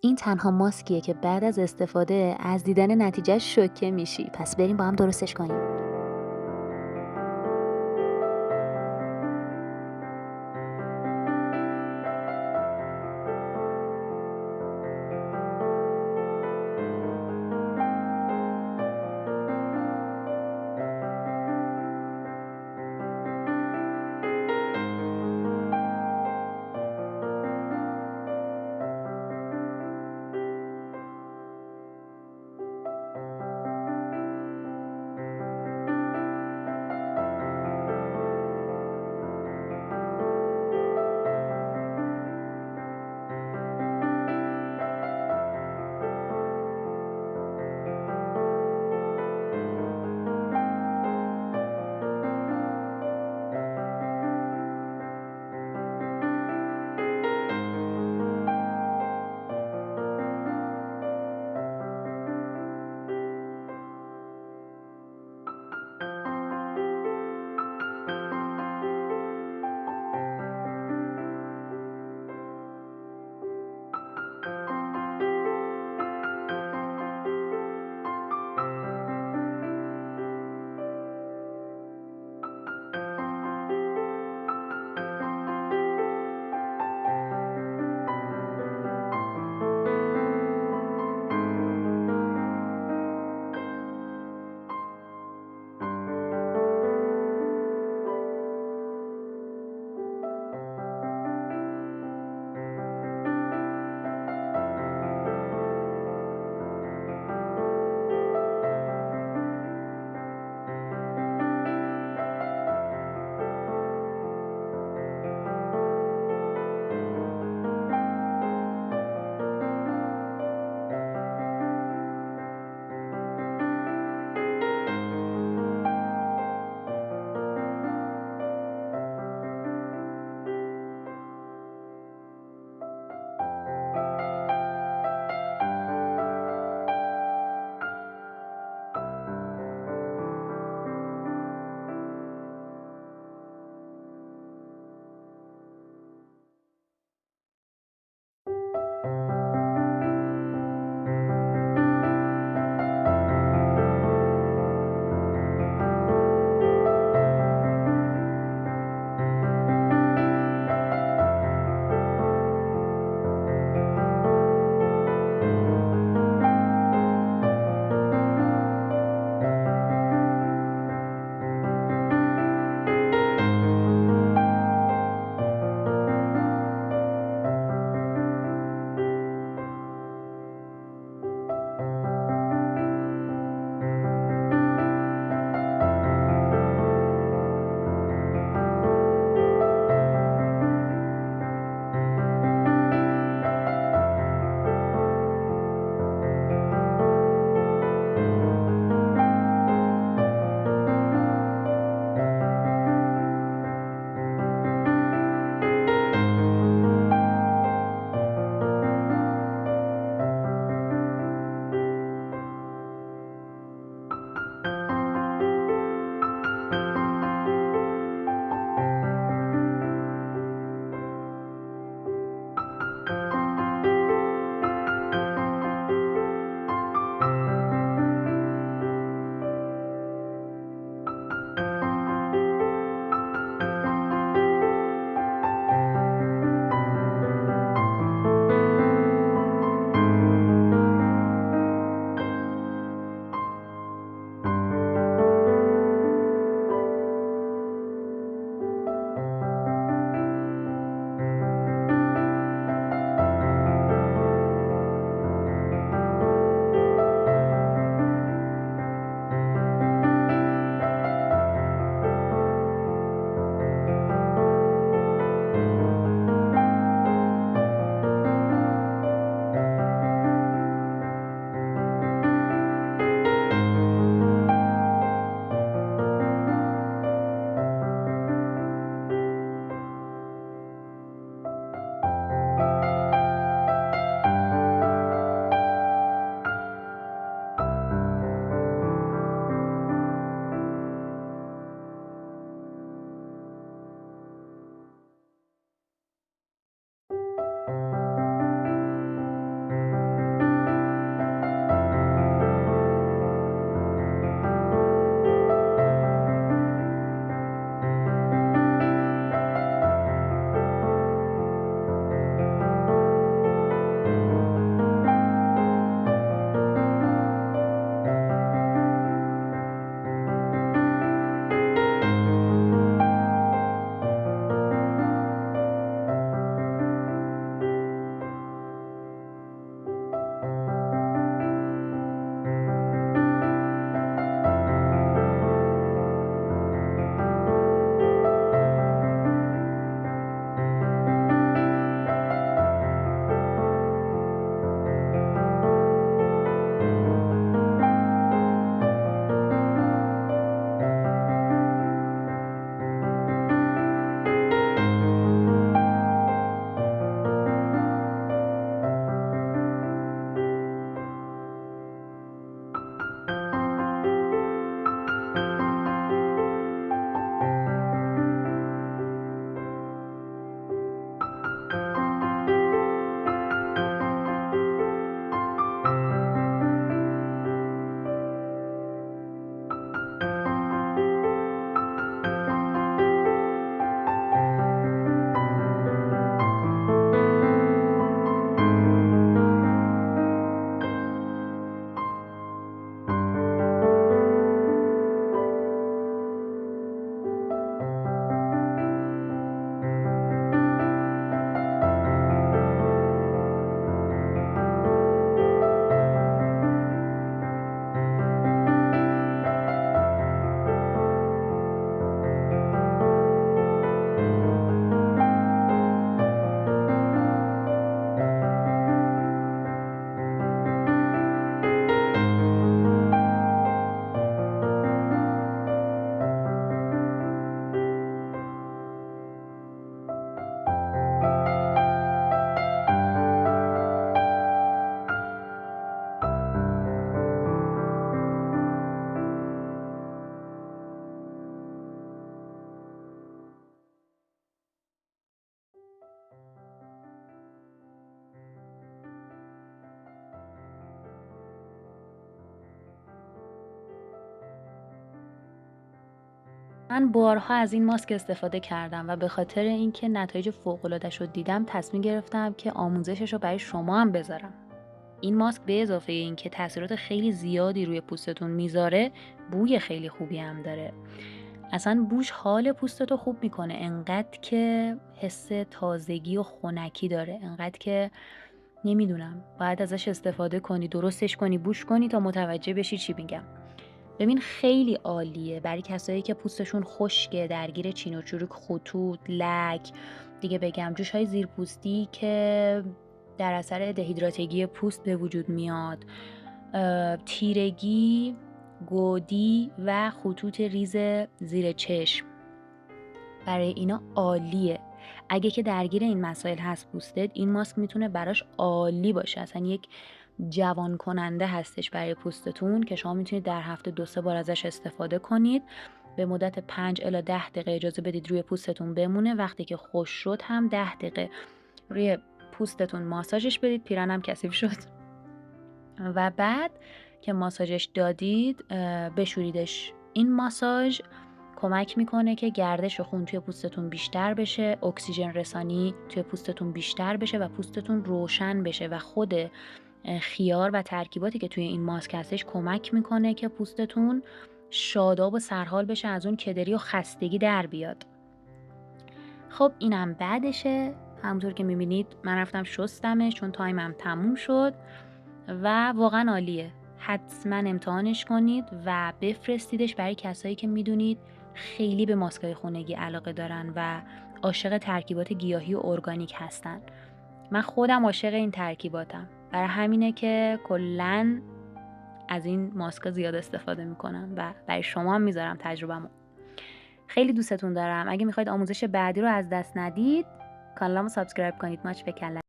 این تنها ماسکیه که بعد از استفاده از دیدن نتیجه شوکه میشی. پس بریم با هم درستش کنیم. من بارها از این ماسک استفاده کردم و به خاطر اینکه نتایج فوق‌العاده‌اش رو دیدم تصمیم گرفتم که آموزشش رو برای شما هم بذارم. این ماسک به اضافه اینکه تاثیرات خیلی زیادی روی پوستتون میذاره، بوی خیلی خوبی هم داره. اصلا بوش حال پوستتو خوب میکنه، انقدر که حس تازگی و خنکی داره، انقدر که نمیدونم باید ازش استفاده کنی، درستش کنی، بوش کنی تا متوجه بشی چی میگم. ببین خیلی عالیه برای کسایی که پوستشون خشکه، درگیر چین و چروک، خطوط، لک، دیگه بگم جوش‌های زیرپوستی که در اثر دهیدراتگی پوست به وجود میاد، تیرگی، گودی و خطوط ریز زیر چشم. برای اینا عالیه. اگه که درگیر این مسائل هست پوستت، این ماسک میتونه براش عالی باشه. اصلا یک جوان کننده هستش برای پوستتون که شما میتونید در هفته 2-3 بار ازش استفاده کنید. به مدت 5 الی 10 دقیقه اجازه بدید روی پوستتون بمونه. وقتی که خوش شد هم 10 دقیقه روی پوستتون ماساژش بدید، پیرنم کثیف شد. و بعد که ماساژش دادید بشوریدش. این ماساژ کمک میکنه که گردش خون توی پوستتون بیشتر بشه، اکسیژن رسانی توی پوستتون بیشتر بشه و پوستتون روشن بشه و خود خیار و ترکیباتی که توی این ماسک هستش کمک میکنه که پوستتون شاداب و سرحال بشه، از اون کدری و خستگی در بیاد. خب اینم بعدشه. همونطور که میبینید من رفتم شستمش چون تایمم تموم شد و واقعا عالیه. حتما امتحانش کنید و بفرستیدش برای کسایی که میدونید خیلی به ماسکای خانگی علاقه دارن و عاشق ترکیبات گیاهی و ارگانیک هستن. من خودم عاشق این ترکیباتم، برای همینه که کلن از این ماسکا زیاد استفاده میکنم و برای شما هم میذارم تجربه‌مو. خیلی دوستتون دارم. اگه میخواید آموزش بعدی رو از دست ندید، کانالمو سابسکرایب کنید. ماچ بکلا.